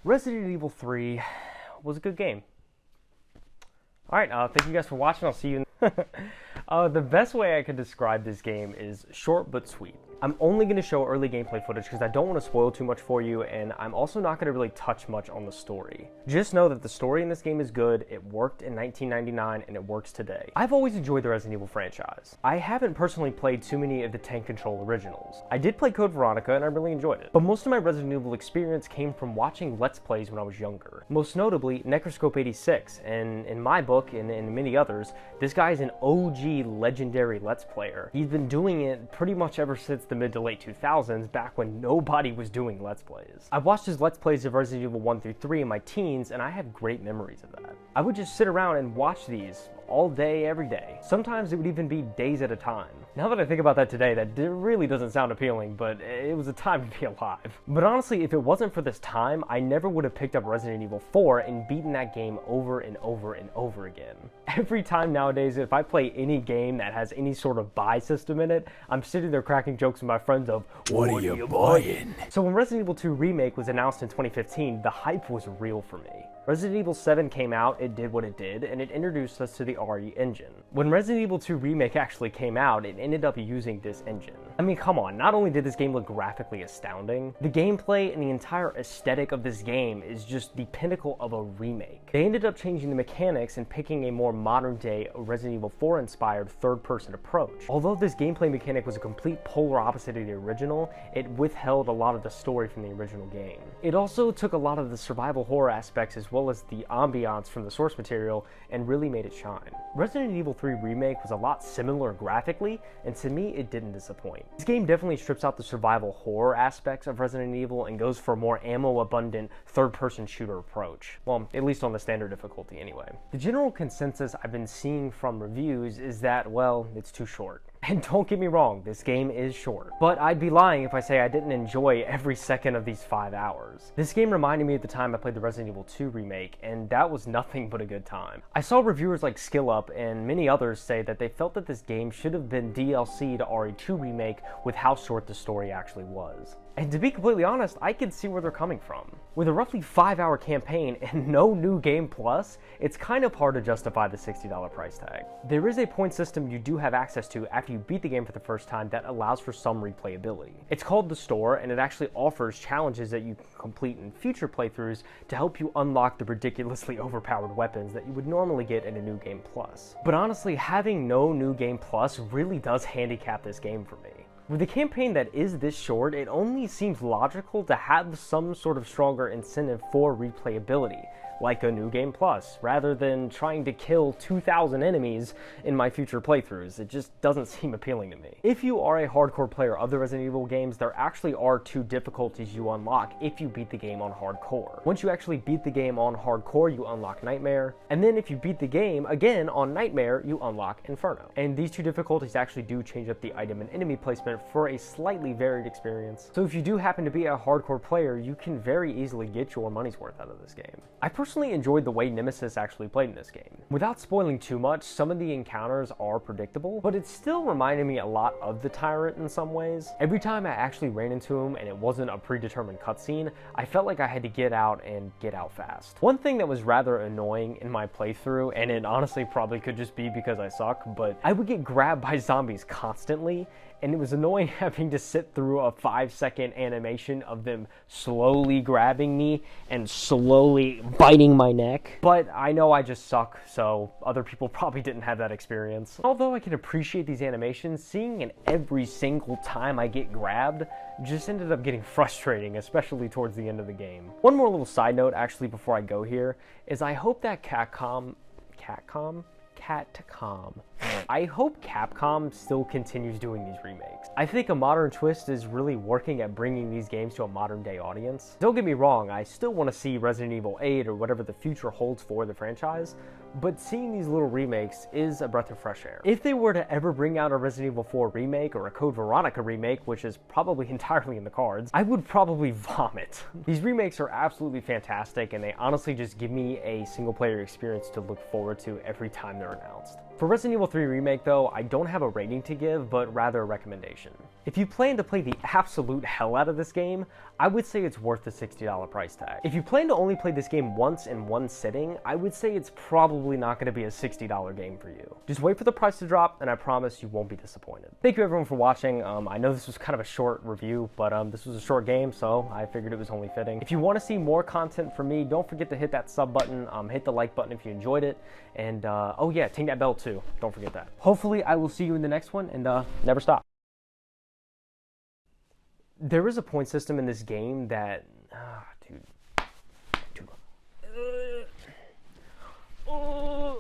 Resident Evil 3 was a good game. Alright, thank you guys for watching. I'll see you in the best way I could describe this game is short but sweet. I'm only going to show early gameplay footage because I don't want to spoil too much for you, and I'm also not going to really touch much on the story. Just know that the story in this game is good, it worked in 1999, and it works today. I've always enjoyed the Resident Evil franchise. I haven't personally played too many of the Tank Control originals. I did play Code Veronica, and I really enjoyed it. But most of my Resident Evil experience came from watching Let's Plays when I was younger. Most notably, Necroscope 86, and in my book, and in many others, this guy is an OG legendary Let's Player. He's been doing it pretty much ever since the mid to late 2000s, back when nobody was doing Let's Plays. I watched his Let's Plays of Resident Evil 1 through 3 in my teens, and I have great memories of that. I would just sit around and watch these all day, every day. Sometimes it would even be days at a time. Now that I think about that today, that really doesn't sound appealing, but it was a time to be alive. But honestly, if it wasn't for this time, I never would have picked up Resident Evil 4 and beaten that game over and over and over again. Every time nowadays, if I play any game that has any sort of buy system in it, I'm sitting there cracking jokes with my friends of, "What are you buying?" So when Resident Evil 2 Remake was announced in 2015, the hype was real for me. Resident Evil 7 came out, it did what it did, and it introduced us to the RE engine. When Resident Evil 2 Remake actually came out, it ended up using this engine. I mean, come on, not only did this game look graphically astounding, the gameplay and the entire aesthetic of this game is just the pinnacle of a remake. They ended up changing the mechanics and picking a more modern-day Resident Evil 4-inspired third-person approach. Although this gameplay mechanic was a complete polar opposite of the original, it withheld a lot of the story from the original game. It also took a lot of the survival horror aspects as well as the ambiance from the source material and really made it shine. Resident Evil 3 Remake was a lot similar graphically, and to me it didn't disappoint. This game definitely strips out the survival horror aspects of Resident Evil and goes for a more ammo-abundant third-person shooter approach. Well, at least on the standard difficulty anyway. The general consensus I've been seeing from reviews is that, well, it's too short. And don't get me wrong, this game is short. But I'd be lying if I say I didn't enjoy every second of these 5 hours. This game reminded me at the time I played the Resident Evil 2 Remake, and that was nothing but a good time. I saw reviewers like SkillUp and many others say that they felt that this game should have been DLC to RE2 Remake with how short the story actually was. And to be completely honest, I can see where they're coming from. With a roughly 5-hour campaign and no new game plus, it's kind of hard to justify the $60 price tag. There is a point system you do have access to after you beat the game for the first time that allows for some replayability. It's called the Store, and it actually offers challenges that you can complete in future playthroughs to help you unlock the ridiculously overpowered weapons that you would normally get in a new game plus. But honestly, having no new game plus really does handicap this game for me. With a campaign that is this short, it only seems logical to have some sort of stronger incentive for replayability, like a new game plus, rather than trying to kill 2,000 enemies in my future playthroughs. It just doesn't seem appealing to me. If you are a hardcore player of the Resident Evil games, there actually are 2 difficulties you unlock if you beat the game on hardcore. Once you actually beat the game on hardcore, you unlock Nightmare, and then if you beat the game again on Nightmare, you unlock Inferno. And these 2 difficulties actually do change up the item and enemy placement for a slightly varied experience. So if you do happen to be a hardcore player, you can very easily get your money's worth out of this game. I personally enjoyed the way Nemesis actually played in this game. Without spoiling too much, some of the encounters are predictable, but it still reminded me a lot of the Tyrant in some ways. Every time I actually ran into him and it wasn't a predetermined cutscene, I felt like I had to get out and get out fast. One thing that was rather annoying in my playthrough, and it honestly probably could just be because I suck, but I would get grabbed by zombies constantly, and it was annoying having to sit through a 5-second animation of them slowly grabbing me and slowly biting my neck. But I know I just suck, so other people probably didn't have that experience. Although I can appreciate these animations, seeing it every single time I get grabbed just ended up getting frustrating, especially towards the end of the game. One more little side note actually before I go here is I hope that Capcom I hope Capcom still continues doing these remakes. I think a modern twist is really working at bringing these games to a modern day audience. Don't get me wrong, I still want to see Resident Evil 8 or whatever the future holds for the franchise, but seeing these little remakes is a breath of fresh air. If they were to ever bring out a Resident Evil 4 remake or a Code Veronica remake, which is probably entirely in the cards, I would probably vomit. These remakes are absolutely fantastic, and they honestly just give me a single player experience to look forward to every time they're announced. For Resident Evil 3 Remake though, I don't have a rating to give, but rather a recommendation. If you plan to play the absolute hell out of this game, I would say it's worth the $60 price tag. If you plan to only play this game once in one sitting, I would say it's probably not going to be a $60 game for you. Just wait for the price to drop, and I promise you won't be disappointed. Thank you everyone for watching. I know this was kind of a short review, but this was a short game, so I figured it was only fitting. If you want to see more content from me, don't forget to hit that sub button, hit the like button if you enjoyed it, and oh yeah, ting that bell too. Don't forget that. Hopefully I will see you in the next one, and never stop. There is a point system in this game that